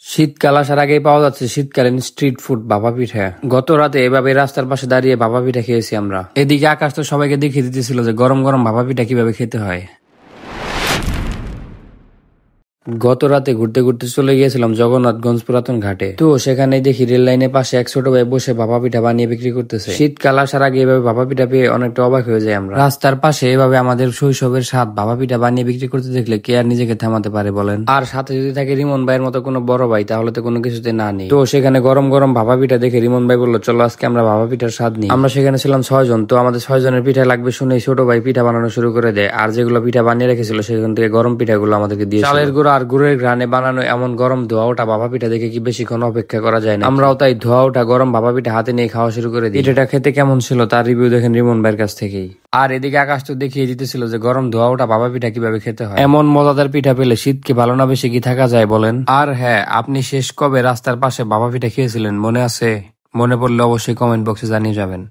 শীতকাল আসার আগেই পাওয়া যাচ্ছে শীতকালীন স্ট্রিট ফুড ভাপা পিঠা। গত রাতে এভাবে রাস্তার পাশে দাঁড়িয়ে ভাপা পিঠা খেয়েছি আমরা। এদিকে আকাশ তো সবাইকে দেখিয়ে দিতেছিল যে গরম গরম ভাপা পিঠা কিভাবে খেতে হয়। গত রাতে ঘুরতে ঘুরতে চলে গিয়েছিলাম জগন্নাথগঞ্জ পুরাতন ঘাটে। তো সেখানে দেখি রেল লাইনের পাশে এক ছোট ভাই বসে ভাপা পিঠা বানিয়ে বিক্রি করতেছে। শীতকাল আসার আগে এভাবে ভাপা পিঠা পেয়ে অনেকটা অবাক হয়ে যায় আমরা। রাস্তার পাশে এভাবে আমাদের শৈশবের স্বাদ ভাপা পিঠা বানিয়ে বিক্রি করতে দেখলে কে আর নিজেকে থামাতে পারে বলেন। আর সাথে যদি থাকে রিমন ভাইয়ের মতো কোনো বড় ভাই, তাহলে তো কোনো কিছুতে না নেই। তো সেখানে গরম গরম ভাপা পিঠা দেখে রিমন ভাই বললো, চলো আজকে আমরা ভাপা পিঠার স্বাদ নিই। আমরা সেখানে ছিলাম 6 জন। তো আমাদের 6 জনের পিঠা লাগবে শুনে ছোট ভাই পিঠা বানানো শুরু করে দেয়। আর যেগুলো পিঠা বানিয়ে রেখেছিল সেখান থেকে গরম পিঠাগুলো আমাদেরকে দিয়ে, চালের গুঁড়ো আর গুড়ের ঘ্রাণে বানানো এমন গরম ধোয়া ওঠা ভাপা পিঠা দেখে কি বেশিক্ষণ অপেক্ষা করা যায় না। আমরাও তাই ধোয়া ওঠা গরম ভাপা পিঠা হাতে নিয়ে খাওয়া শুরু করে দিই। পিঠাটা খেতে কেমন ছিল তার রিভিউ দেখেন রিমন ভাইয়ের কাছ থেকেই। আর এদিকে আকাশ তো দেখিয়ে দিতেছিল যে গরম ধোয়া ওঠা ভাপা পিঠা কিভাবে খেতে হয়। এমন মজাদার পিঠা পেলে শীতকে ভালো না বেশি কি থাকা যায় বলেন। আর হ্যাঁ, আপনি শেষ কবে রাস্তার পাশে ভাপা পিঠা খেয়েছিলেন মনে আছে? মনে পড়লে অবশ্যই কমেন্ট বক্সে জানিয়ে যাবেন।